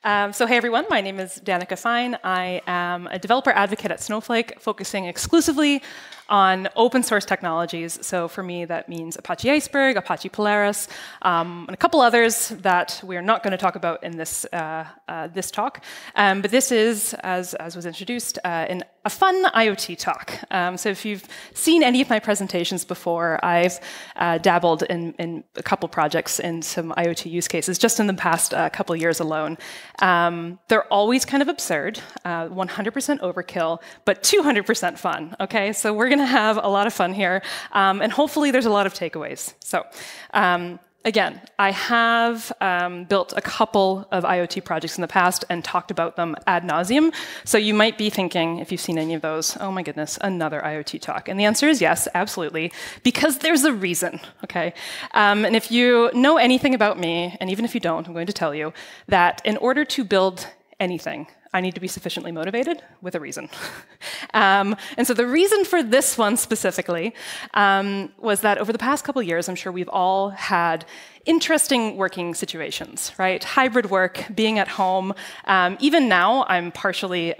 So hey everyone, my name is Danica Fine. I am a developer advocate at Snowflake, focusing exclusively on open source technologies. So for me, that means Apache Iceberg, Apache Polaris, and a couple others that we are not going to talk about in this, this talk. But this is, as was introduced, a fun IoT talk. So if you've seen any of my presentations before, I've dabbled in a couple projects in some IoT use cases just in the past couple of years alone. They're always kind of absurd, 100% overkill, but 200% fun, okay? So we're going to have a lot of fun here, and hopefully there's a lot of takeaways. So again, I have built a couple of IoT projects in the past and talked about them ad nauseum. So you might be thinking, if you've seen any of those, oh my goodness, another IoT talk. And the answer is yes, absolutely, because there's a reason, okay? And if you know anything about me, and even if you don't, I'm going to tell you that in order to build anything, I need to be sufficiently motivated with a reason. And so the reason for this one specifically was that over the past couple of years, I'm sure we've all had interesting working situations, right? Hybrid work, being at home. Even now, I'm partially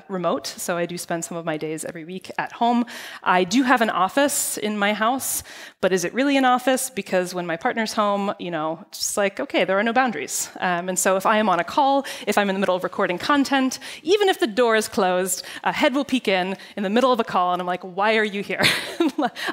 remote, so I do spend some of my days every week at home. I do have an office in my house, but is it really an office? Because when my partner's home, you know, it's just like, okay, there are no boundaries. And so if I am on a call, if I'm in the middle of recording content, even if the door is closed, a head will peek in the middle of a call, and I'm like, why are you here?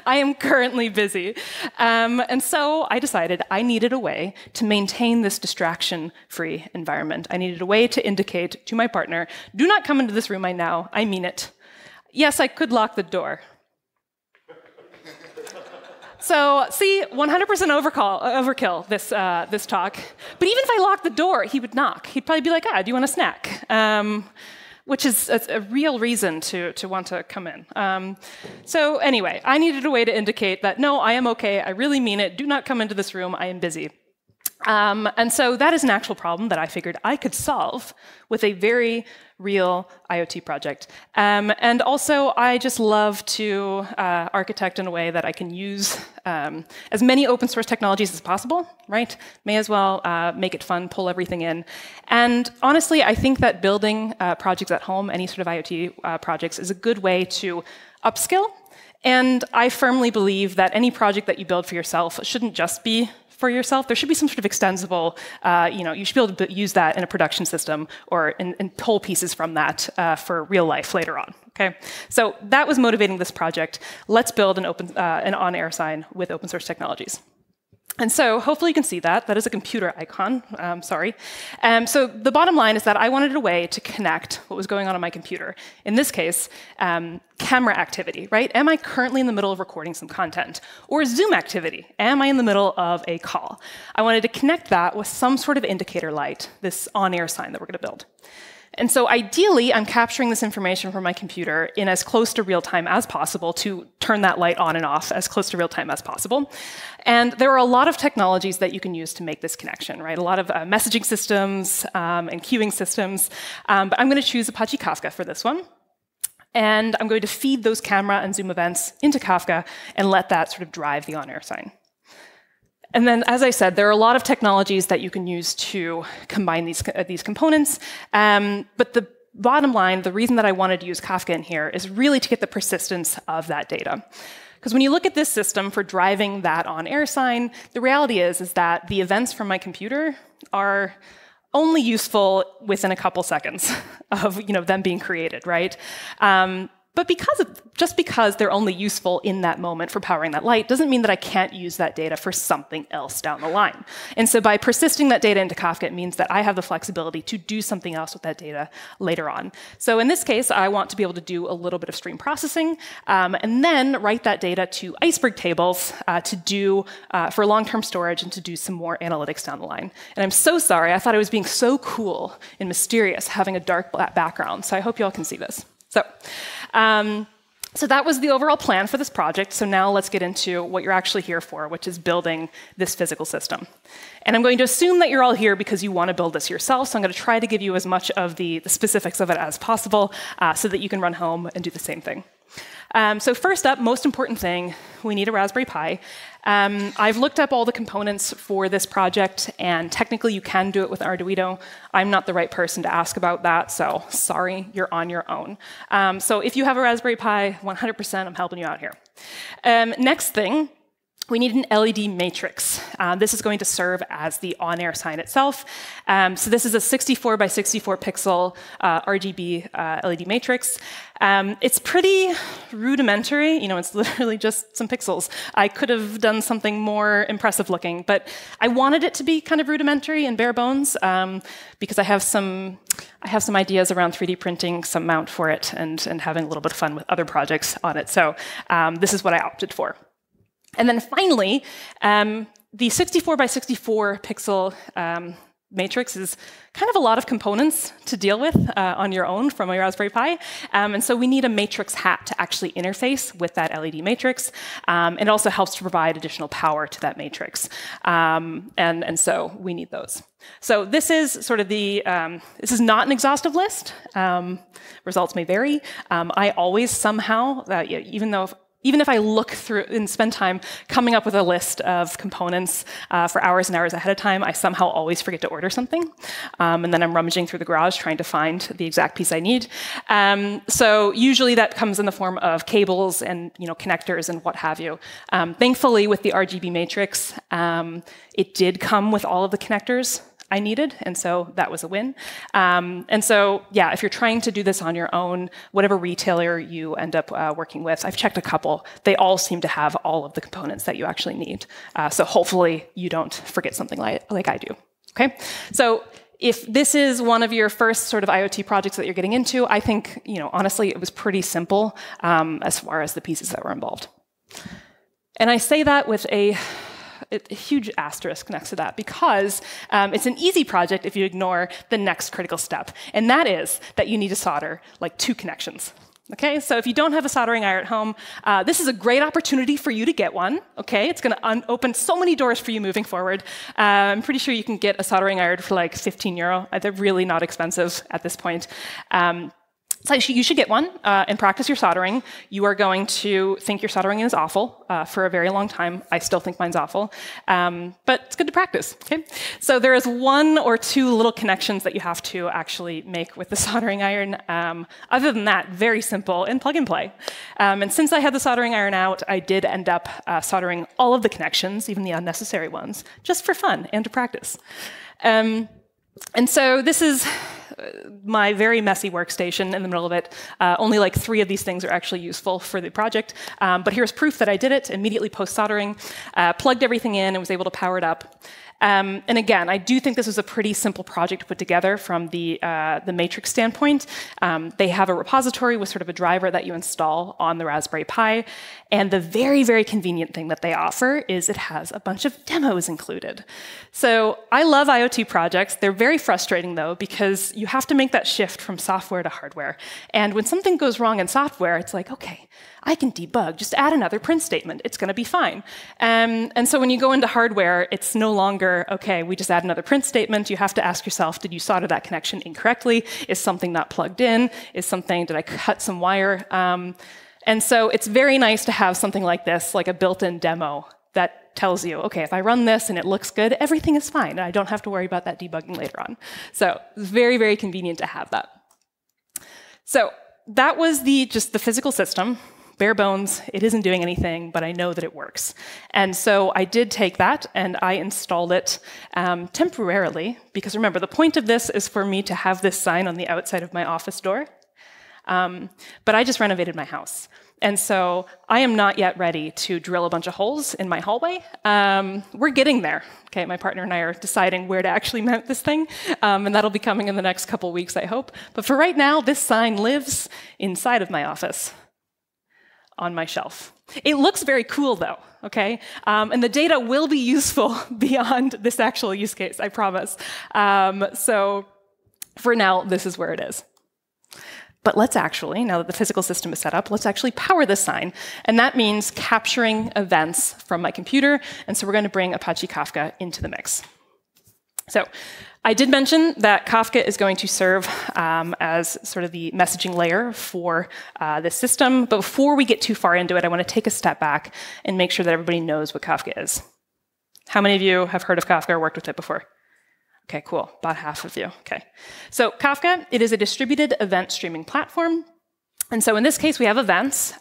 I am currently busy. And so I decided I needed a way to maintain this distraction-free environment. I needed a way to indicate to my partner, do not come into this room right now, I mean it. Yes, I could lock the door. So, see, 100% overkill, this talk. But even if I locked the door, he would knock. He'd probably be like, do you want a snack? Which is a real reason to want to come in. So anyway, I needed a way to indicate that, no, I am okay, I really mean it, do not come into this room, I am busy. And so that is an actual problem that I figured I could solve with a very real IoT project. And also, I just love to architect in a way that I can use as many open source technologies as possible, right? May as well make it fun, pull everything in. And honestly, I think that building projects at home, any sort of IoT projects, is a good way to upskill. And I firmly believe that any project that you build for yourself shouldn't just be for yourself. There should be some sort of extensible, you should be able to use that in a production system or and pull pieces from that for real life later on, okay? So that was motivating this project. Let's build an on-air sign with open source technologies. And so hopefully you can see that. That is a computer icon, sorry. So the bottom line is that I wanted a way to connect what was going on my computer. In this case, camera activity, right? Am I currently in the middle of recording some content? Or Zoom activity? Am I in the middle of a call? I wanted to connect that with some sort of indicator light, this on-air sign that we're going to build. And so ideally, I'm capturing this information from my computer in as close to real time as possible to turn that light on and off as close to real time as possible. And there are a lot of technologies that you can use to make this connection, right? A lot of messaging systems and queuing systems. But I'm going to choose Apache Kafka for this one. And I'm going to feed those camera and Zoom events into Kafka and let that sort of drive the on-air sign. And then, as I said, there are a lot of technologies that you can use to combine these components. But the bottom line, the reason that I wanted to use Kafka in here is really to get the persistence of that data. Because when you look at this system for driving that on-air sign, the reality is that the events from my computer are only useful within a couple seconds of them being created, right? But just because they're only useful in that moment for powering that light doesn't mean that I can't use that data for something else down the line. And so by persisting that data into Kafka, it means that I have the flexibility to do something else with that data later on. So in this case, I want to be able to do a little bit of stream processing and then write that data to Iceberg tables for long-term storage and to do some more analytics down the line. And I'm so sorry. I thought I was being so cool and mysterious having a dark background. So I hope you all can see this. So that was the overall plan for this project. So now let's get into what you're actually here for, which is building this physical system. And I'm going to assume that you're all here because you want to build this yourself. So I'm going to try to give you as much of the specifics of it as possible so that you can run home and do the same thing. So first up, most important thing, we need a Raspberry Pi. I've looked up all the components for this project, and technically you can do it with Arduino. I'm not the right person to ask about that, so sorry, you're on your own. So if you have a Raspberry Pi, 100% I'm helping you out here. Next thing, we need an LED matrix. This is going to serve as the on-air sign itself. So this is a 64 by 64 pixel RGB LED matrix. It's pretty rudimentary. It's literally just some pixels. I could have done something more impressive looking, but I wanted it to be kind of rudimentary and bare bones because I have some ideas around 3D printing some mount for it and having a little bit of fun with other projects on it. So this is what I opted for. And then finally, the 64 by 64 pixel matrix is kind of a lot of components to deal with on your own from a Raspberry Pi. And so we need a matrix hat to actually interface with that LED matrix. It also helps to provide additional power to that matrix. And so we need those. So this is sort of the, this is not an exhaustive list. Results may vary. I always somehow, even if I look through and spend time coming up with a list of components for hours and hours ahead of time, I somehow always forget to order something. And then I'm rummaging through the garage trying to find the exact piece I need. So usually that comes in the form of cables and connectors and what have you. Thankfully, with the RGB matrix, it did come with all of the connectors I needed, and so that was a win. And so, yeah, if you're trying to do this on your own, whatever retailer you end up working with, I've checked a couple, they all seem to have all of the components that you actually need. So hopefully you don't forget something like I do, okay? So if this is one of your first sort of IoT projects that you're getting into, I think, honestly, it was pretty simple as far as the pieces that were involved. And I say that with a huge asterisk next to that because it's an easy project if you ignore the next critical step, and that is that you need to solder like 2 connections. Okay, so if you don't have a soldering iron at home, this is a great opportunity for you to get one. Okay, it's going to open so many doors for you moving forward. I'm pretty sure you can get a soldering iron for like 15 euro. They're really not expensive at this point. So you should get one and practice your soldering. You are going to think your soldering is awful for a very long time. I still think mine's awful, but it's good to practice. Okay? So there is 1 or 2 little connections that you have to actually make with the soldering iron. Other than that, very simple and plug and play. And since I had the soldering iron out, I did end up soldering all of the connections, even the unnecessary ones, just for fun and to practice. And so this is my very messy workstation in the middle of it. Only like 3 of these things are actually useful for the project. But here's proof that I did it immediately post-soldering, plugged everything in, and was able to power it up. And again, I do think this was a pretty simple project to put together from the matrix standpoint. They have a repository with sort of a driver that you install on the Raspberry Pi. And the very, very convenient thing that they offer is it has a bunch of demos included. So I love IoT projects. They're very frustrating, though, because you have to make that shift from software to hardware. And when something goes wrong in software, it's like, OK, I can debug. Just add another print statement. It's going to be fine. And so when you go into hardware, it's no longer, OK, we just add another print statement. You have to ask yourself, did you solder that connection incorrectly? Is something not plugged in? Did I cut some wire? And so it's very nice to have something like this, like a built-in demo that tells you, OK, if I run this and it looks good, everything is fine. And I don't have to worry about that debugging later on. So it's very, very convenient to have that. So that was just the physical system. Bare bones, it isn't doing anything, but I know that it works. And so I did take that and I installed it temporarily, because remember, the point of this is for me to have this sign on the outside of my office door. But I just renovated my house. And so I am not yet ready to drill a bunch of holes in my hallway. We're getting there. Okay, my partner and I are deciding where to actually mount this thing, and that'll be coming in the next couple weeks, I hope. But for right now, this sign lives inside of my office, on my shelf. It looks very cool, though, okay? And the data will be useful beyond this actual use case, I promise. So for now, this is where it is. But let's actually, now that the physical system is set up, let's actually power this sign. And that means capturing events from my computer. And so we're going to bring Apache Kafka into the mix. So I did mention that Kafka is going to serve as sort of the messaging layer for this system. But before we get too far into it, I want to take a step back and make sure that everybody knows what Kafka is. How many of you have heard of Kafka or worked with it before? OK, cool. About half of you. OK. So Kafka, it is a distributed event streaming platform. And so in this case, we have events.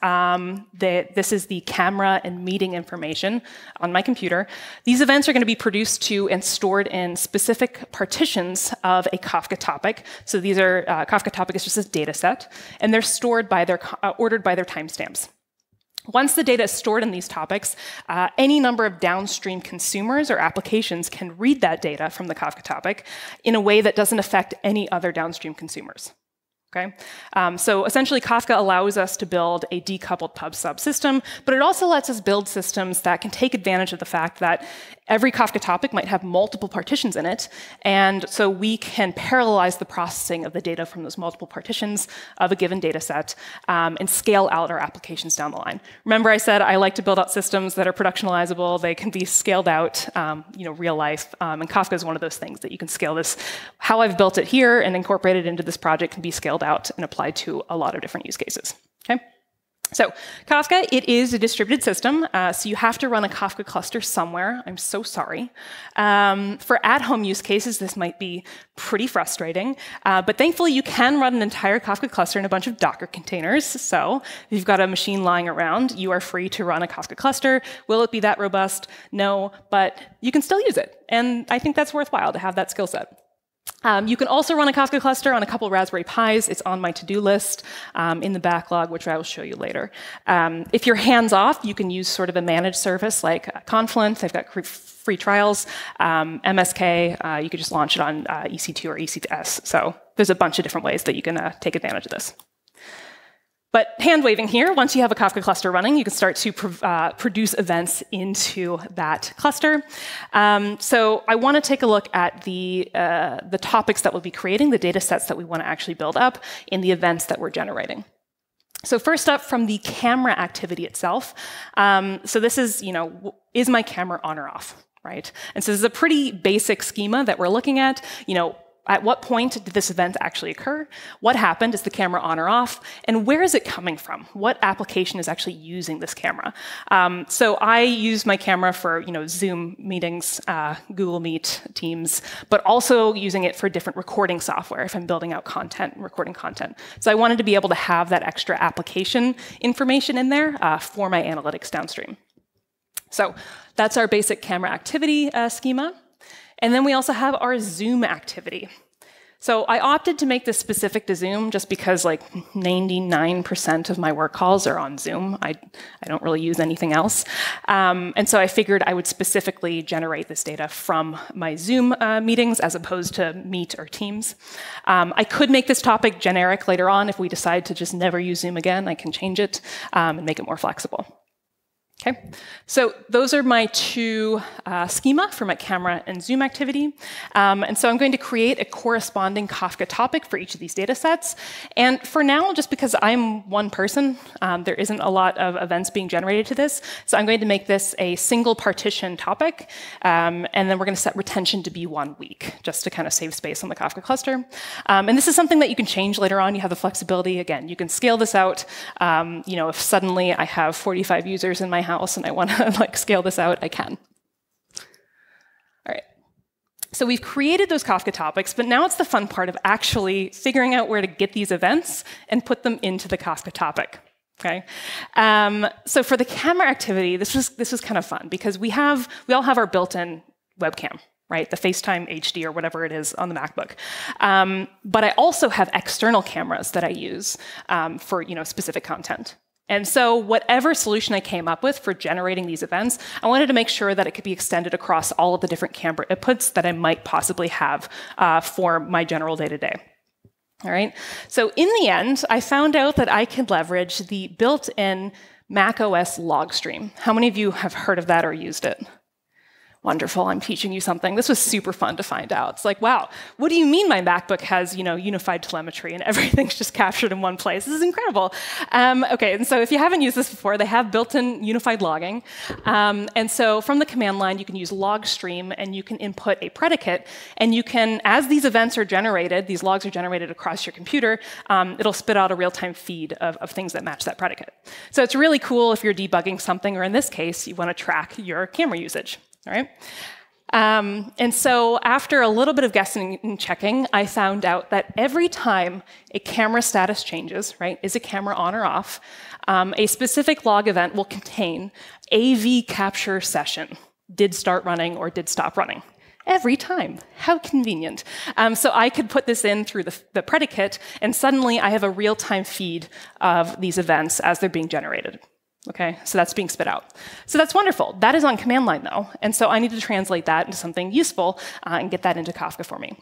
This is the camera and meeting information on my computer. These events are going to be produced to and stored in specific partitions of a Kafka topic. So these are Kafka topic is just a data set, and they're stored by their ordered by their timestamps. Once the data is stored in these topics, any number of downstream consumers or applications can read that data from the Kafka topic in a way that doesn't affect any other downstream consumers. Okay? So essentially, Kafka allows us to build a decoupled pub sub system, but it also lets us build systems that can take advantage of the fact that every Kafka topic might have multiple partitions in it, and so we can parallelize the processing of the data from those multiple partitions of a given data set and scale out our applications down the line. Remember I said I like to build out systems that are productionalizable, they can be scaled out, real life, and Kafka is one of those things that you can scale this. How I've built it here and incorporated into this project can be scaled out and applied to a lot of different use cases. Okay? So Kafka, it is a distributed system, so you have to run a Kafka cluster somewhere. I'm so sorry. For at-home use cases, this might be pretty frustrating, but thankfully you can run an entire Kafka cluster in a bunch of Docker containers. So if you've got a machine lying around, you are free to run a Kafka cluster. Will it be that robust? No, but you can still use it, and I think that's worthwhile to have that skill set. You can also run a Kafka cluster on a couple Raspberry Pis. It's on my to-do list in the backlog, which I will show you later. If you're hands-off, you can use sort of a managed service like Confluent. They've got free trials. MSK, you could just launch it on EC2 or EC2S. So there's a bunch of different ways that you can take advantage of this. But hand-waving here, once you have a Kafka cluster running, you can start to produce events into that cluster. So I want to take a look at the topics that we'll be creating, the data sets that we want to actually build up in the events that we're generating. So first up, from the camera activity itself. So this is, is my camera on or off, right? And so this is a pretty basic schema that we're looking at. At what point did this event actually occur? What happened? Is the camera on or off? And where is it coming from? What application is actually using this camera? So I use my camera for Zoom meetings, Google Meet, Teams, but also using it for different recording software if I'm building out content and recording content. So I wanted to be able to have that extra application information in there for my analytics downstream. So that's our basic camera activity schema. And then we also have our Zoom activity. So I opted to make this specific to Zoom just because 99% of my work calls are on Zoom. I don't really use anything else. And so I figured I would specifically generate this data from my Zoom meetings as opposed to Meet or Teams. I could make this topic generic later on. If we decide to just never use Zoom again, I can change it and make it more flexible. Okay, so those are my two schema for my camera and Zoom activity. And so I'm going to create a corresponding Kafka topic for each of these data sets. And for now, just because I'm one person, there isn't a lot of events being generated to this. So I'm going to make this a single partition topic. And then we're going to set retention to be 1 week, just to kind of save space on the Kafka cluster. And this is something that you can change later on. You have the flexibility. Again, you can scale this out. If suddenly I have 45 users in my house and I want to scale this out, I can. All right. So we've created those Kafka topics, but now it's the fun part of actually figuring out where to get these events and put them into the Kafka topic. Okay. So for the camera activity, this was kind of fun because we all have our built-in webcam, right? The FaceTime HD or whatever it is on the MacBook. But I also have external cameras that I use for specific content. And so whatever solution I came up with for generating these events, I wanted to make sure that it could be extended across all of the different camera inputs that I might possibly have for my general day-to-day. All right. So in the end, I found out that I could leverage the built-in macOS log stream. How many of you have heard of that or used it? Wonderful, I'm teaching you something. This was super fun to find out. It's like, wow, what do you mean my MacBook has, unified telemetry and everything's just captured in one place? This is incredible. Okay, and so if you haven't used this before, they have built-in unified logging. And so from the command line, you can use log stream, and you can input a predicate, and you can, as these events are generated, these logs are generated across your computer, it'll spit out a real-time feed of things that match that predicate. So it's really cool if you're debugging something, or in this case, you want to track your camera usage. All right? And so after a little bit of guessing and checking, I found out that every time a camera status changes, right, is a camera on or off, a specific log event will contain AV capture session, did start running or did stop running. Every time. How convenient. So I could put this in through the predicate, and suddenly I have a real-time feed of these events as they're being generated. Okay, so that's being spit out. So that's wonderful. That is on command line, though, and so I need to translate that into something useful and get that into Kafka for me.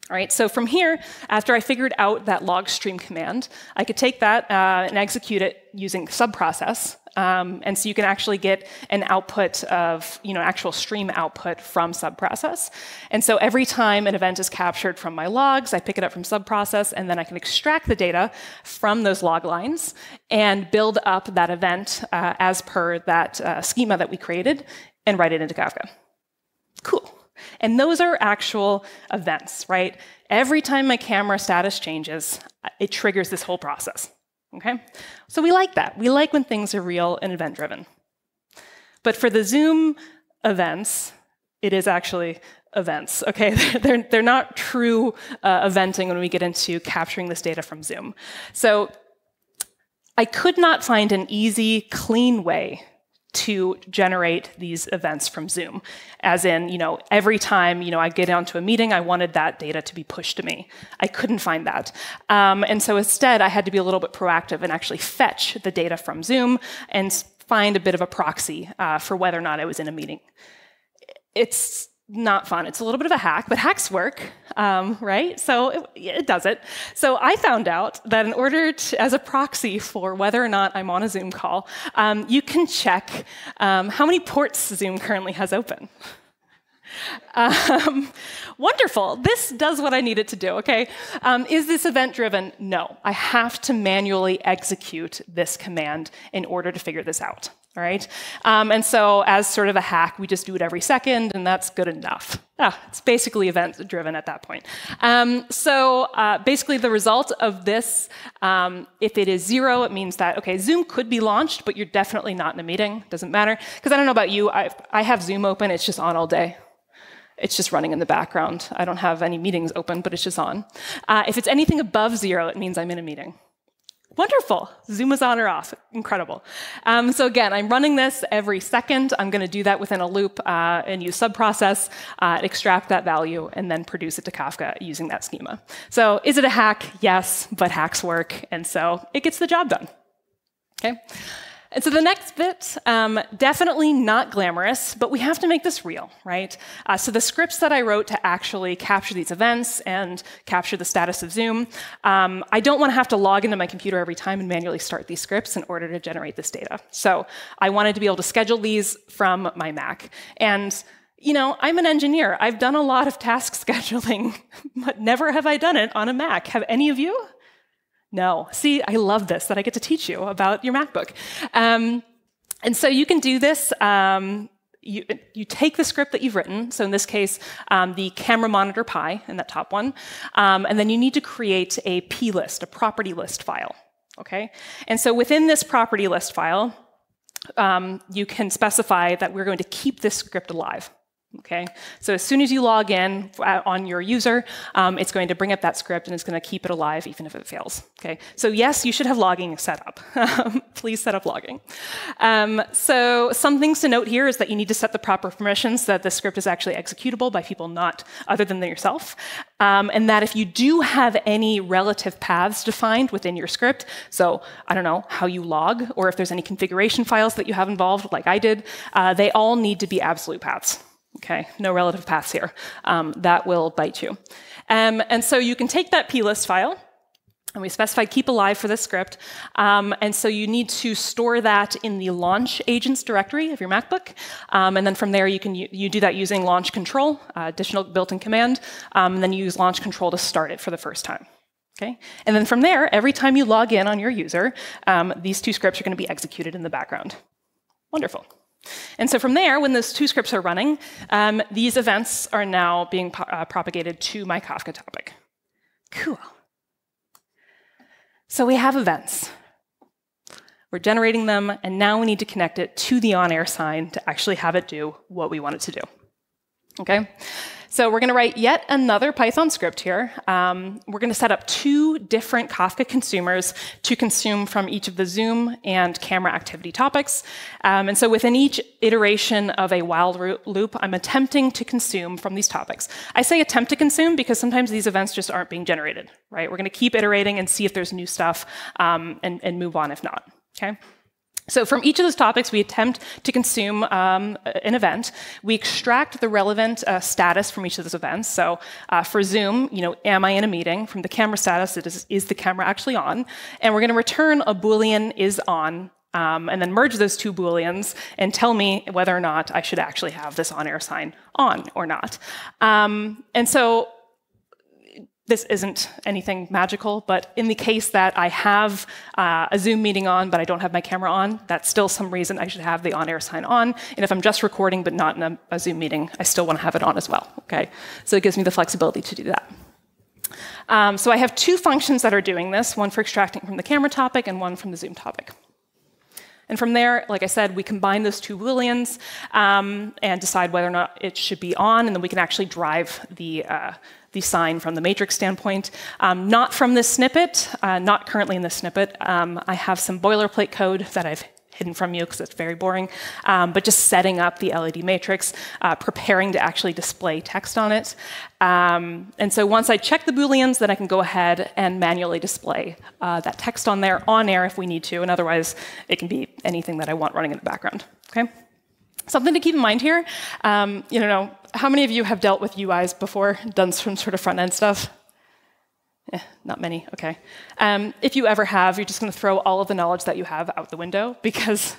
All right, so from here, after I figured out that log stream command, I could take that and execute it using subprocess. And so you can actually get an output of, actual stream output from subprocess. And so every time an event is captured from my logs, I pick it up from subprocess, and then I can extract the data from those log lines and build up that event as per that schema that we created and write it into Kafka. Cool. And those are actual events, right? Every time my camera status changes, it triggers this whole process. Okay? So we like that. We like when things are real and event-driven. But for the Zoom events, it is actually events. Okay? They're not true eventing when we get into capturing this data from Zoom. So I could not find an easy, clean way to generate these events from Zoom. As in, every time, I get onto a meeting, I wanted that data to be pushed to me. I couldn't find that. And so instead, I had to be a little bit proactive and actually fetch the data from Zoom and find a bit of a proxy for whether or not I was in a meeting. It's not fun. It's a little bit of a hack, but hacks work, right? So it does it. So I found out that in order to, as a proxy for whether or not I'm on a Zoom call, you can check how many ports Zoom currently has open. Wonderful. This does what I need it to do, okay? Is this event-driven? No. I have to manually execute this command in order to figure this out, all right? And so as sort of a hack, we just do it every second, and that's good enough. It's basically event-driven at that point. So basically the result of this, if it is 0, it means that, okay, Zoom could be launched, but you're definitely not in a meeting. Doesn't matter. Because I don't know about you, I have Zoom open. It's just on all day. It's just running in the background. I don't have any meetings open, but it's just on. If it's anything above 0, it means I'm in a meeting. Wonderful. Zoom is on or off. Incredible. So again, I'm running this every second. I'm going to do that within a loop and use subprocess, extract that value, and then produce it to Kafka using that schema. So is it a hack? Yes, but hacks work, and so it gets the job done. Okay. And so the next bit, definitely not glamorous, but we have to make this real, right? So the scripts that I wrote to actually capture these events and capture the status of Zoom, I don't want to have to log into my computer every time and manually start these scripts in order to generate this data. So I wanted to be able to schedule these from my Mac. And I'm an engineer. I've done a lot of task scheduling, but never have I done it on a Mac. Have any of you? No. See, I love this, that I get to teach you about your MacBook. And so you can do this. You take the script that you've written, so in this case, the camera monitor pi in that top one, and then you need to create a plist, a property list file. Okay? And so within this property list file, you can specify that we're going to keep this script alive. Okay, so as soon as you log in on your user, it's going to bring up that script and it's going to keep it alive even if it fails. Okay, so yes, you should have logging set up. Please set up logging. So some things to note here is that you need to set the proper permissions so that the script is actually executable by people not other than yourself, and that if you do have any relative paths defined within your script, so I don't know how you log or if there's any configuration files that you have involved, like I did, they all need to be absolute paths. Okay, no relative paths here. That will bite you. And so you can take that plist file, And we specified keep alive for this script. And so you need to store that in the launch agents directory of your MacBook. And then from there, you do that using launch control, additional built-in command, and then you use launch control to start it for the first time. Okay? And then from there, every time you log in on your user, these two scripts are going to be executed in the background. Wonderful. And so from there, when those two scripts are running, these events are now being propagated to my Kafka topic. Cool. So we have events. We're generating them, and now we need to connect it to the on-air sign to actually have it do what we want it to do. Okay? So we're going to write yet another Python script here. We're going to set up two different Kafka consumers to consume from each of the Zoom and camera activity topics. And so within each iteration of a while loop, I'm attempting to consume from these topics. I say attempt to consume because sometimes these events just aren't being generated, right? We're going to keep iterating and see if there's new stuff and move on if not, okay? So from each of those topics, we attempt to consume an event. We extract the relevant status from each of those events. So for Zoom, am I in a meeting? From the camera status, is the camera actually on? And we're going to return a Boolean is on, and then merge those two Booleans and tell me whether or not I should actually have this on-air sign on or not. And so this isn't anything magical, but in the case that I have a Zoom meeting on, but I don't have my camera on, that's still some reason I should have the on-air sign on. And if I'm just recording but not in a Zoom meeting, I still want to have it on as well, okay? So it gives me the flexibility to do that. So I have two functions that are doing this, one for extracting from the camera topic and one from the Zoom topic. And from there, like I said, we combine those two Booleans and decide whether or not it should be on, and then we can actually drive the sign from the matrix standpoint. Not from this snippet, not currently in this snippet. I have some boilerplate code that I've hidden from you because it's very boring, but just setting up the LED matrix, preparing to actually display text on it. And so once I check the Booleans, then I can go ahead and manually display that text on there, on air if we need to, and otherwise it can be anything that I want running in the background. Okay? Something to keep in mind here, how many of you have dealt with UIs before, done some sort of front-end stuff? Not many, okay. If you ever have, you're just going to throw all of the knowledge that you have out the window, because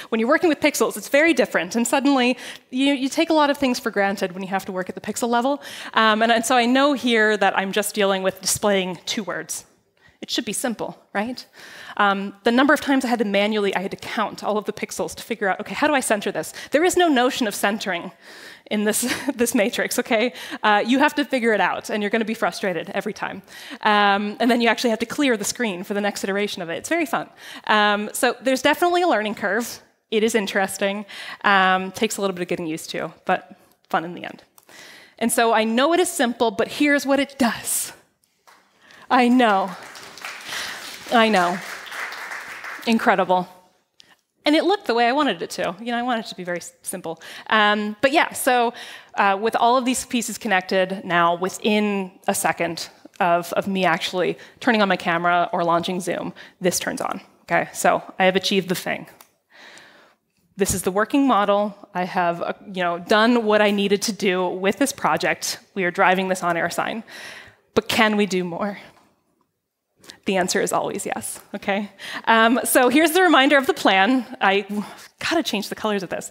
when you're working with pixels, it's very different, and suddenly you take a lot of things for granted when you have to work at the pixel level. And so I know here that I'm just dealing with displaying two words. It should be simple, right? The number of times I had to count all of the pixels to figure out, okay, how do I center this? There is no notion of centering in this matrix, okay? You have to figure it out, and you're going to be frustrated every time. And then you actually have to clear the screen for the next iteration of it. It's very fun. So there's definitely a learning curve. It is interesting. Takes a little bit of getting used to, but fun in the end. And so I know it is simple, but here's what it does. I know. Incredible. And it looked the way I wanted it to. I wanted it to be very simple. But yeah, so with all of these pieces connected now within a second of me actually turning on my camera or launching Zoom, this turns on. Okay, so I have achieved the thing. This is the working model. I have done what I needed to do with this project. We are driving this on-air sign. But can we do more? The answer is always yes, okay? So here's the reminder of the plan. I gotta change the colors of this.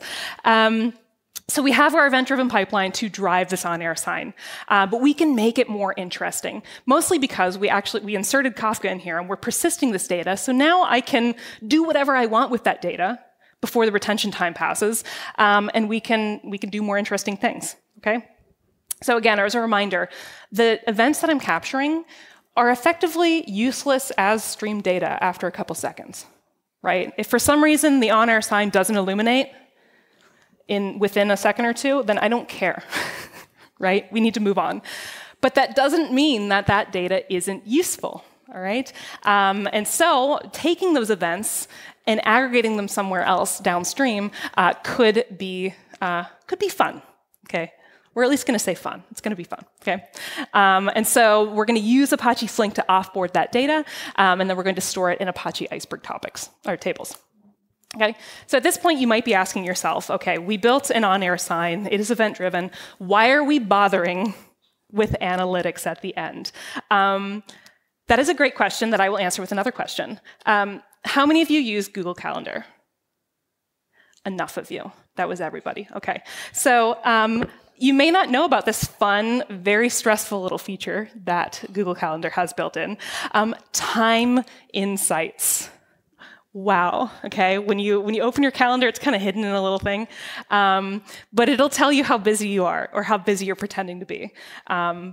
So we have our event-driven pipeline to drive this on-air sign, but we can make it more interesting, mostly because we inserted Kafka in here and we're persisting this data, so now I can do whatever I want with that data before the retention time passes, and we can do more interesting things, okay? So again, as a reminder, the events that I'm capturing are effectively useless as stream data after a couple seconds, right? If for some reason the on-air sign doesn't illuminate within a second or two, then I don't care, right? We need to move on. But that doesn't mean that that data isn't useful, all right? And so taking those events and aggregating them somewhere else downstream could be fun, okay? We're at least going to say fun. It's going to be fun, okay? And so we're going to use Apache Flink to offboard that data, and then we're going to store it in Apache Iceberg topics, or tables. Okay? So at this point, you might be asking yourself, okay, we built an on-air sign. It is event-driven. Why are we bothering with analytics at the end? That is a great question that I will answer with another question. How many of you use Google Calendar? Enough of you. That was everybody. OK. So you may not know about this fun, very stressful little feature that Google Calendar has built in. Time insights. Wow. OK. When you open your calendar, it's kind of hidden in a little thing. But it'll tell you how busy you are or how busy you're pretending to be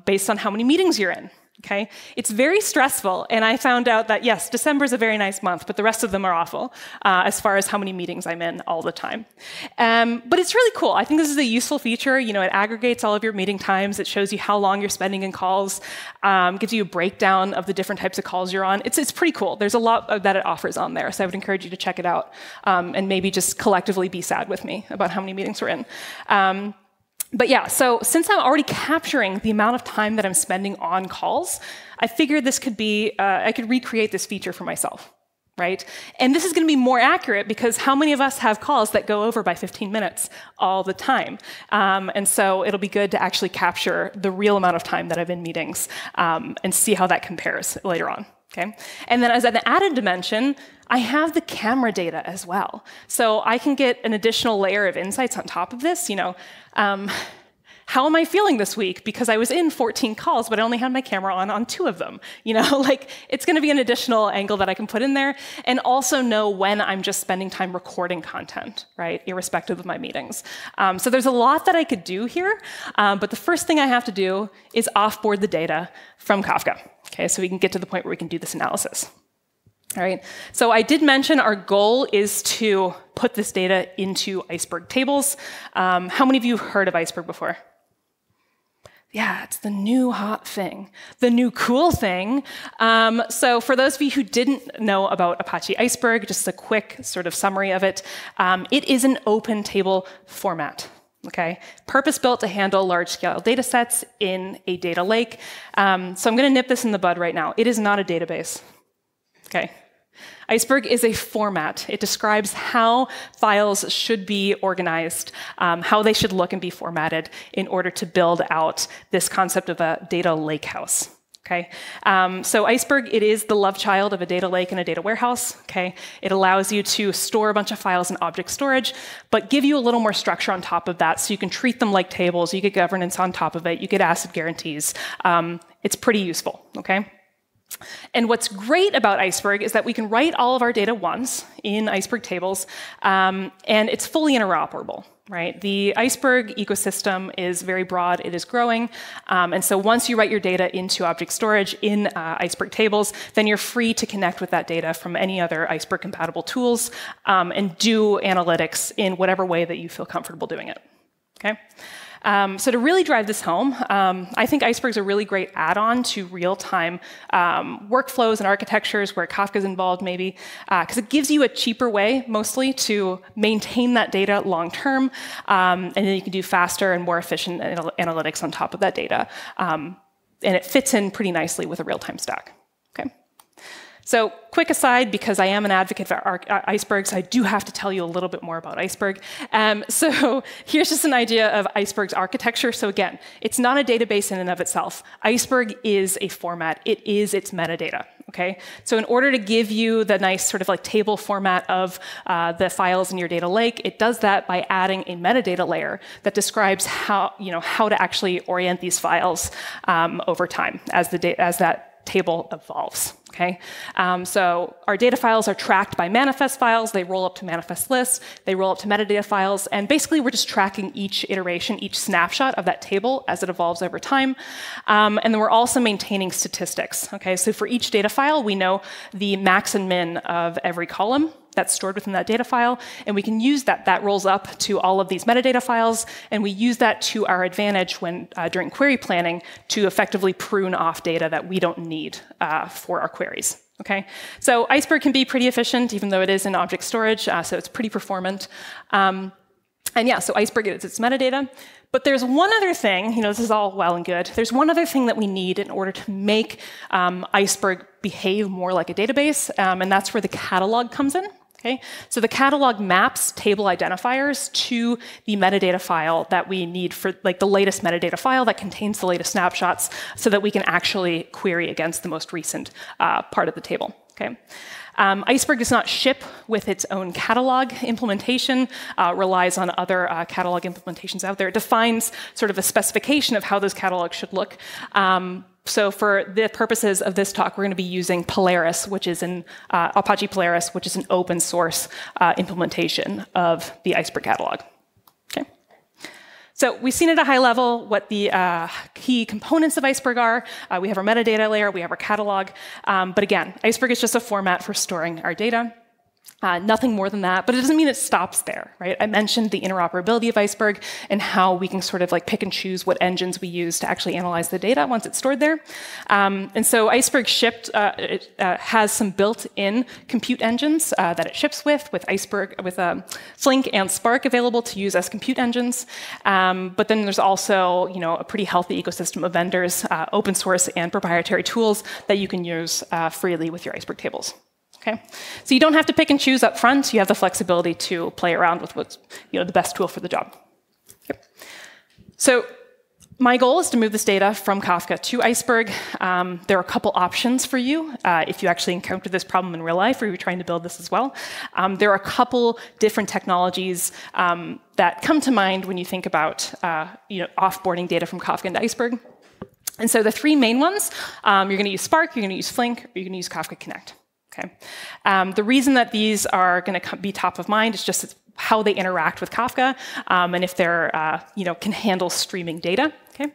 based on how many meetings you're in. Okay? It's very stressful, and I found out that, yes, December is a very nice month, but the rest of them are awful as far as how many meetings I'm in all the time. But it's really cool. I think this is a useful feature. You know, it aggregates all of your meeting times. It shows you how long you're spending in calls, gives you a breakdown of the different types of calls you're on. It's pretty cool. There's a lot that it offers on there, so I would encourage you to check it out and maybe just collectively be sad with me about how many meetings we're in. But yeah, so since I'm already capturing the amount of time that I'm spending on calls, I figured this could be, I could recreate this feature for myself, right? And this is going to be more accurate because how many of us have calls that go over by 15 minutes all the time? And so it'll be good to actually capture the real amount of time that I've in meetings and see how that compares later on. Okay? And then as an added dimension, I have the camera data as well. So I can get an additional layer of insights on top of this. You know, how am I feeling this week? Because I was in 14 calls, but I only had my camera on 2 of them. You know, like it's going to be an additional angle that I can put in there, and also know when I'm just spending time recording content, right, irrespective of my meetings. So there's a lot that I could do here, but the first thing I have to do is offboard the data from Kafka. Okay, so we can get to the point where we can do this analysis. All right, so I did mention our goal is to put this data into Iceberg tables. How many of you have heard of Iceberg before? Yeah, it's the new hot thing, the new cool thing. So for those of you who didn't know about Apache Iceberg, just a quick sort of summary of it, it is an open table format. Okay, purpose-built to handle large-scale data sets in a data lake. So I'm going to nip this in the bud right now. It is not a database. Okay, Iceberg is a format. It describes how files should be organized, how they should look and be formatted in order to build out this concept of a data lakehouse. Okay, so Iceberg, it is the love child of a data lake and a data warehouse. Okay, it allows you to store a bunch of files in object storage, but give you a little more structure on top of that, so you can treat them like tables. You get governance on top of it. You get ACID guarantees. It's pretty useful. Okay. And what's great about Iceberg is that we can write all of our data once in Iceberg tables, and it's fully interoperable. Right? The Iceberg ecosystem is very broad. It is growing. And so once you write your data into object storage in Iceberg tables, then you're free to connect with that data from any other Iceberg-compatible tools and do analytics in whatever way that you feel comfortable doing it. Okay? So to really drive this home, I think Iceberg is a really great add-on to real-time workflows and architectures where Kafka is involved, maybe, because it gives you a cheaper way, mostly, to maintain that data long-term, and then you can do faster and more efficient analytics on top of that data. And it fits in pretty nicely with a real-time stack. Okay. So quick aside, because I am an advocate for Iceberg, so I do have to tell you a little bit more about Iceberg. So here's just an idea of Iceberg's architecture. So again, it's not a database in and of itself. Iceberg is a format. It is its metadata. Okay? So in order to give you the nice sort of like table format of the files in your data lake, it does that by adding a metadata layer that describes how, how to actually orient these files over time as that table evolves. Okay, so our data files are tracked by manifest files. They roll up to manifest lists. They roll up to metadata files. And basically, we're just tracking each iteration, each snapshot of that table as it evolves over time. And then we're also maintaining statistics. Okay, so for each data file, we know the max and min of every column that's stored within that data file, and we can use that. That rolls up to all of these metadata files, and we use that to our advantage when during query planning to effectively prune off data that we don't need for our queries. Okay, so Iceberg can be pretty efficient, even though it is in object storage, so it's pretty performant. And yeah, so Iceberg is its metadata. But there's one other thing, this is all well and good. There's one other thing that we need in order to make Iceberg behave more like a database, and that's where the catalog comes in. Okay? So the catalog maps table identifiers to the metadata file that we need for like the latest metadata file that contains the latest snapshots so that we can actually query against the most recent part of the table. Okay? Iceberg does not ship with its own catalog implementation, relies on other catalog implementations out there. It defines sort of a specification of how those catalogs should look. So for the purposes of this talk, we're going to be using Polaris, which is an Apache Polaris, which is an open source implementation of the Iceberg catalog. Okay. So we've seen at a high level what the key components of Iceberg are. We have our metadata layer, we have our catalog. But again, Iceberg is just a format for storing our data. Nothing more than that, but it doesn't mean it stops there, right? I mentioned the interoperability of Iceberg and how we can sort of like pick and choose what engines we use to actually analyze the data once it's stored there. And so Iceberg shipped has some built-in compute engines that it ships with Iceberg, with Flink and Spark available to use as compute engines. But then there's also, a pretty healthy ecosystem of vendors, open source and proprietary tools that you can use freely with your Iceberg tables. Okay? So you don't have to pick and choose up front. You have the flexibility to play around with what's the best tool for the job. Okay. So my goal is to move this data from Kafka to Iceberg. There are a couple options for you if you actually encounter this problem in real life or you're trying to build this as well. There are a couple different technologies that come to mind when you think about offboarding data from Kafka into Iceberg. And so the three main ones, you're going to use Spark, you're going to use Flink, or you're going to use Kafka Connect. Okay. The reason that these are going to be top of mind is just how they interact with Kafka and if they're, can handle streaming data. Okay.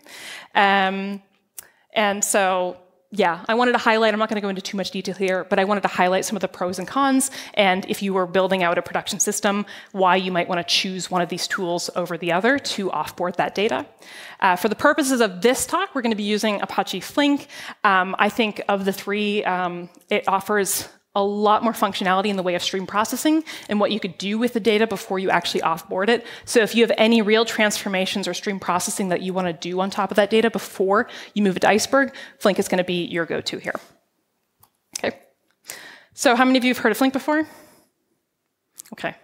And so, yeah, I wanted to highlight, I'm not going to go into too much detail here, but I wanted to highlight some of the pros and cons, and if you were building out a production system, why you might want to choose one of these tools over the other to offboard that data. For the purposes of this talk, we're going to be using Apache Flink. I think of the three, it offers a lot more functionality in the way of stream processing and what you could do with the data before you actually offboard it. So if you have any real transformations or stream processing that you want to do on top of that data before you move it to Iceberg, Flink is going to be your go-to here. Okay. So how many of you have heard of Flink before? Okay.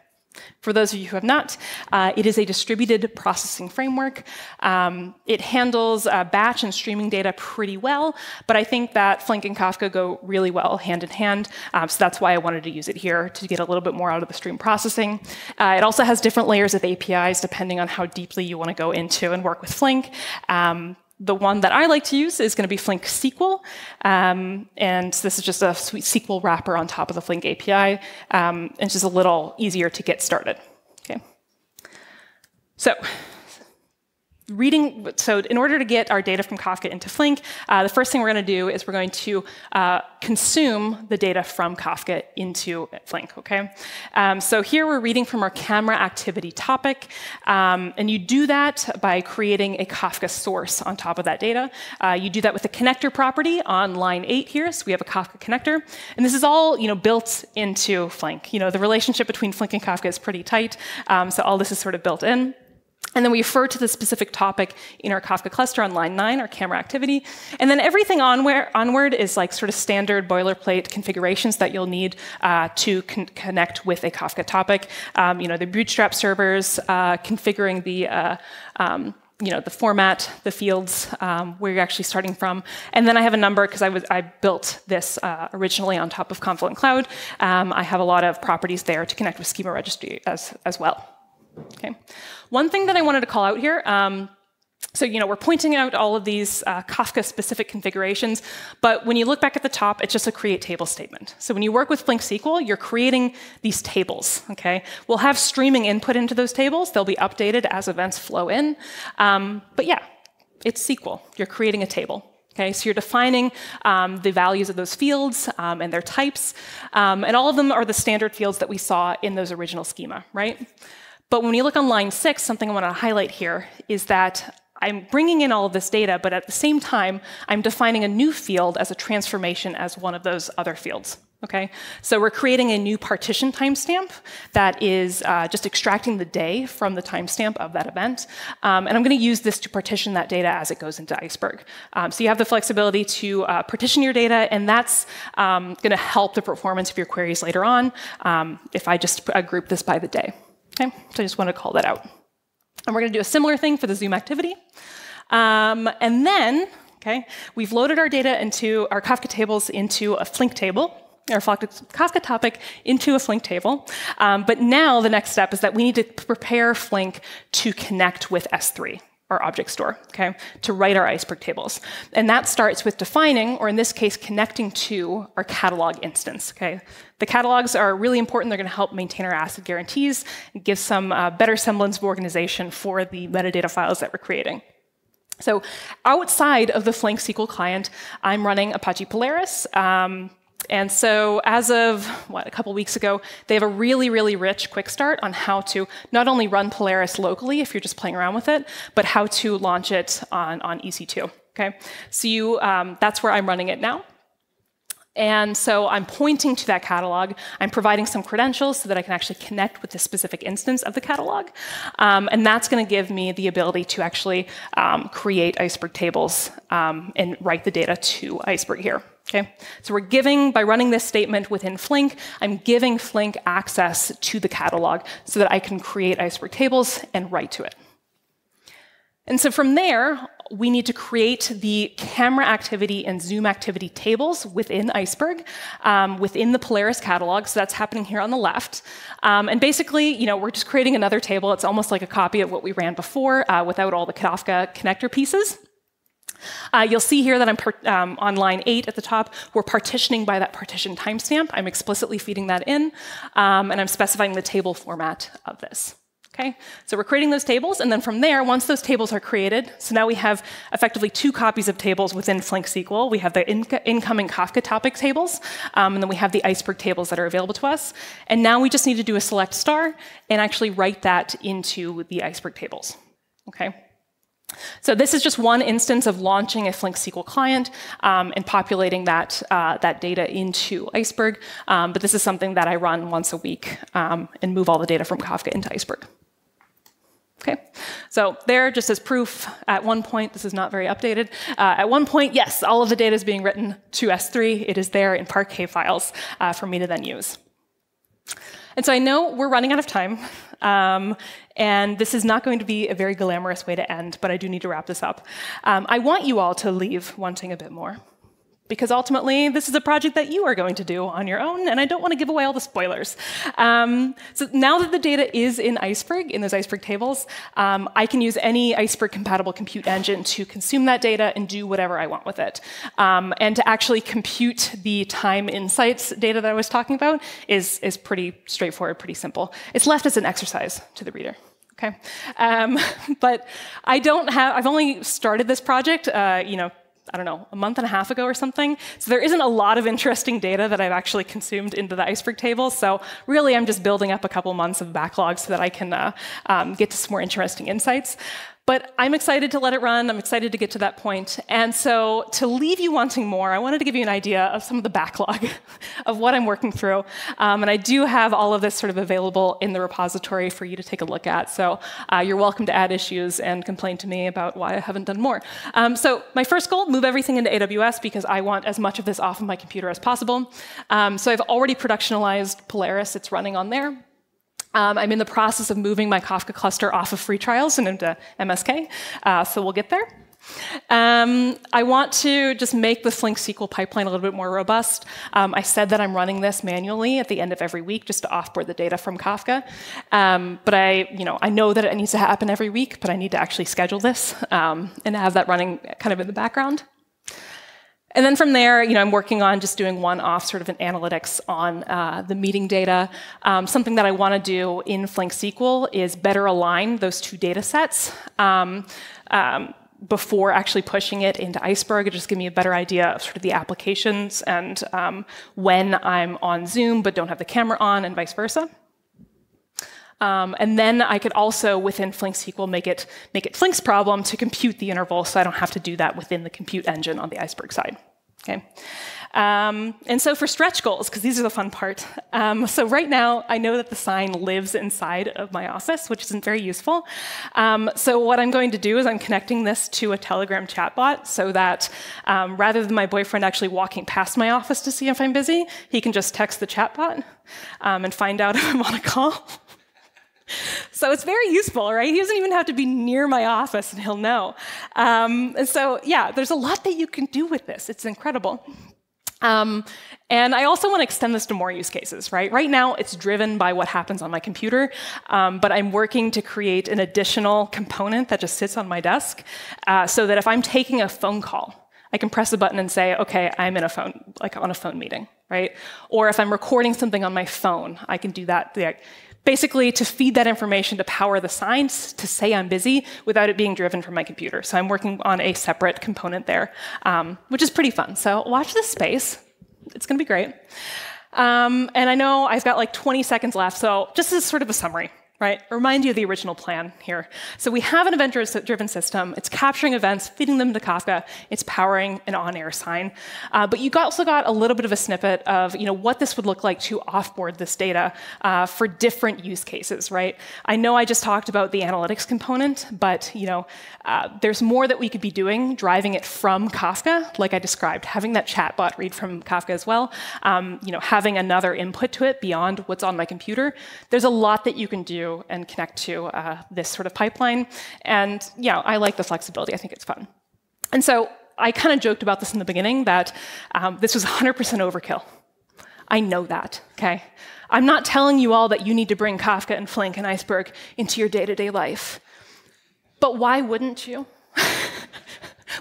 For those of you who have not, it is a distributed processing framework. It handles batch and streaming data pretty well, but I think that Flink and Kafka go really well hand in hand, so that's why I wanted to use it here, to get a little bit more out of the stream processing. It also has different layers of APIs depending on how deeply you want to go into and work with Flink. The one that I like to use is going to be FlinkSQL, and this is just a sweet SQL wrapper on top of the Flink API. It's just a little easier to get started. Okay. So in order to get our data from Kafka into Flink, the first thing we're going to do is we're going to consume the data from Kafka into Flink, okay? So here we're reading from our camera activity topic, and you do that by creating a Kafka source on top of that data. You do that with the connector property on line 8 here, so we have a Kafka connector, and this is all built into Flink. The relationship between Flink and Kafka is pretty tight, so all this is sort of built in. And then we refer to the specific topic in our Kafka cluster on line 9, our camera activity. And then everything onward is like sort of standard boilerplate configurations that you'll need to connect with a Kafka topic. The bootstrap servers, configuring the format, the fields, where you're actually starting from. And then I have a number, because I built this originally on top of Confluent Cloud. I have a lot of properties there to connect with schema registry as well. Okay. One thing that I wanted to call out here, so we're pointing out all of these Kafka-specific configurations, but when you look back at the top, it's just a create table statement. So when you work with FlinkSQL, you're creating these tables. Okay. We'll have streaming input into those tables. They'll be updated as events flow in. But yeah, it's SQL. You're creating a table. Okay, so you're defining the values of those fields and their types, and all of them are the standard fields that we saw in those original schema, right? But when you look on line 6, something I want to highlight here is that I'm bringing in all of this data, but at the same time, I'm defining a new field as a transformation as one of those other fields. Okay, so we're creating a new partition timestamp that is just extracting the day from the timestamp of that event. And I'm going to use this to partition that data as it goes into Iceberg. So you have the flexibility to partition your data, and that's going to help the performance of your queries later on if I just group this by the day. Okay, so I just want to call that out. And we're going to do a similar thing for the Zoom activity. And then, okay, we've loaded our data into our Kafka tables into a Flink table, or Kafka topic into a Flink table. But now the next step is that we need to prepare Flink to connect with S3, our object store, okay, to write our Iceberg tables. And that starts with defining, or in this case, connecting to our catalog instance, okay? The catalogs are really important. They're going to help maintain our ACID guarantees and give some better semblance of organization for the metadata files that we're creating. So outside of the FlinkSQL client, I'm running Apache Polaris. And so as of, a couple weeks ago, they have a really, really rich quick start on how to not only run Polaris locally, if you're just playing around with it, but how to launch it on EC2. Okay? So that's where I'm running it now. And so I'm pointing to that catalog. I'm providing some credentials so that I can actually connect with the specific instance of the catalog. And that's going to give me the ability to actually create Iceberg tables and write the data to Iceberg here. Okay? So by running this statement within Flink, I'm giving Flink access to the catalog so that I can create Iceberg tables and write to it. And so from there, we need to create the camera activity and Zoom activity tables within Iceberg, within the Polaris catalog. So that's happening here on the left. And basically, we're just creating another table. It's almost like a copy of what we ran before without all the Kafka connector pieces. You'll see here that I'm on line 8 at the top. We're partitioning by that partition timestamp. I'm explicitly feeding that in, and I'm specifying the table format of this. Okay? So we're creating those tables, and then from there, once those tables are created, so now we have effectively 2 copies of tables within FlinkSQL. We have the incoming Kafka topic tables, and then we have the Iceberg tables that are available to us. And now we just need to do a select star and actually write that into the Iceberg tables. Okay? So this is just one instance of launching a FlinkSQL client and populating that data into Iceberg. But this is something that I run once a week and move all the data from Kafka into Iceberg. Okay, so there, just as proof, at one point, this is not very updated, at one point, yes, all of the data is being written to S3. It is there in Parquet files for me to then use. And so I know we're running out of time, and this is not going to be a very glamorous way to end, but I do need to wrap this up. I want you all to leave wanting a bit more, because ultimately, this is a project that you are going to do on your own, and I don't want to give away all the spoilers. So now that the data is in Iceberg, in those Iceberg tables, I can use any Iceberg-compatible compute engine to consume that data and do whatever I want with it. And to actually compute the time insights data that I was talking about is pretty straightforward, pretty simple. It's left as an exercise to the reader. Okay, but I've only started this project, I don't know, a month and a half ago or something. So there isn't a lot of interesting data that I've actually consumed into the Iceberg table. So really, I'm just building up a couple months of backlog so that I can get to some more interesting insights. But I'm excited to let it run. I'm excited to get to that point. And so to leave you wanting more, I wanted to give you an idea of some of the backlog of what I'm working through. And I do have all of this sort of available in the repository for you to take a look at. So you're welcome to add issues and complain to me about why I haven't done more. So my first goal, move everything into AWS because I want as much of this off of my computer as possible. So I've already productionalized Polaris. It's running on there. I'm in the process of moving my Kafka cluster off of free trials and into MSK, so we'll get there. I want to just make the FlinkSQL pipeline a little bit more robust. I said that I'm running this manually at the end of every week just to offboard the data from Kafka. But I know that it needs to happen every week, but I need to actually schedule this and have that running kind of in the background. And then from there, I'm working on just doing one-off sort of an analytics on the meeting data. Something that I want to do in FlinkSQL is better align those 2 data sets before actually pushing it into Iceberg. It just give me a better idea of sort of the applications and when I'm on Zoom but don't have the camera on and vice versa. And then I could also, within FlinkSQL, make it Flink's problem to compute the interval so I don't have to do that within the compute engine on the Iceberg side. Okay. And so for stretch goals, because these are the fun part. So right now, I know that the sign lives inside of my office, which isn't very useful. So what I'm going to do is I'm connecting this to a Telegram chatbot so that rather than my boyfriend actually walking past my office to see if I'm busy, he can just text the chatbot and find out if I'm on a call. So it's very useful, right? He doesn't even have to be near my office and he'll know. And so, yeah, there's a lot that you can do with this. It's incredible. And I also want to extend this to more use cases, right? Right now, it's driven by what happens on my computer, but I'm working to create an additional component that just sits on my desk so that if I'm taking a phone call, I can press a button and say, OK, I'm in a phone, like on a phone meeting, right? Or if I'm recording something on my phone, I can do that. Basically, to feed that information to power the signs to say I'm busy without it being driven from my computer. So I'm working on a separate component there, which is pretty fun. So watch this space. It's going to be great. And I know I've got like 20 seconds left, so just as sort of a summary. Right? Remind you of the original plan here. So we have an event-driven system. It's capturing events, feeding them to Kafka. It's powering an on-air sign. But you also got a little bit of a snippet of what this would look like to offboard this data for different use cases. Right? I know I just talked about the analytics component, but there's more that we could be doing, driving it from Kafka, like I described, having that chatbot read from Kafka as well, having another input to it beyond what's on my computer. There's a lot that you can do and connect to this sort of pipeline. And yeah, I like the flexibility. I think it's fun. And so I kind of joked about this in the beginning, that this was 100% overkill. I know that, OK? I'm not telling you all that you need to bring Kafka and Flink and Iceberg into your day-to-day life. But why wouldn't you?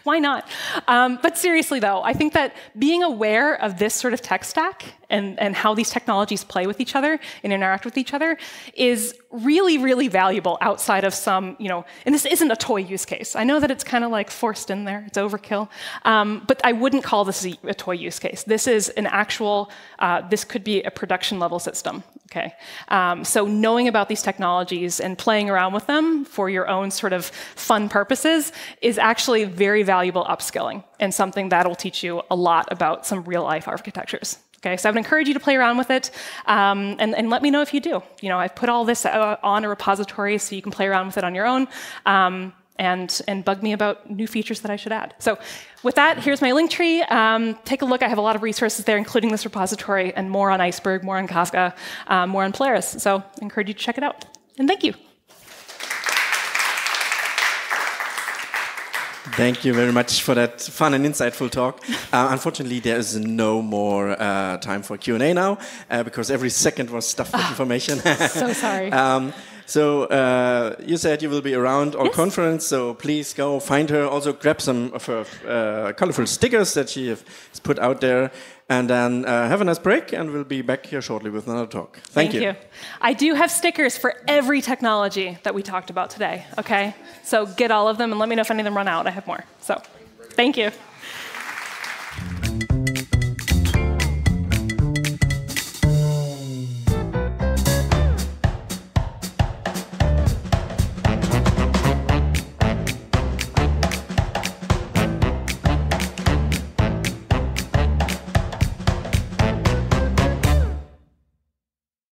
Why not? But seriously, though, I think that being aware of this sort of tech stack and how these technologies play with each other and interact with each other is really, really valuable outside of some, and this isn't a toy use case. I know that it's kind of like forced in there. It's overkill. But I wouldn't call this a toy use case. This is an actual, this could be a production level system. Okay. So knowing about these technologies and playing around with them for your own sort of fun purposes is actually very valuable upskilling and something that will teach you a lot about some real life architectures. Okay, so I would encourage you to play around with it, and let me know if you do. I've put all this on a repository so you can play around with it on your own, and bug me about new features that I should add. So with that, here's my link tree. Take a look. I have a lot of resources there, including this repository, and more on Iceberg, more on Kafka, more on Polaris. So I encourage you to check it out. And thank you. Thank you very much for that fun and insightful talk. Unfortunately, there is no more time for Q&A now, because every second was stuffed with information. So sorry. So you said you will be around on conference, so please go find her. Also grab some of her colorful stickers that she has put out there. And then have a nice break, and we'll be back here shortly with another talk. Thank you. I do have stickers for every technology that we talked about today, OK? So get all of them, and let me know if any of them run out. I have more. So thank you.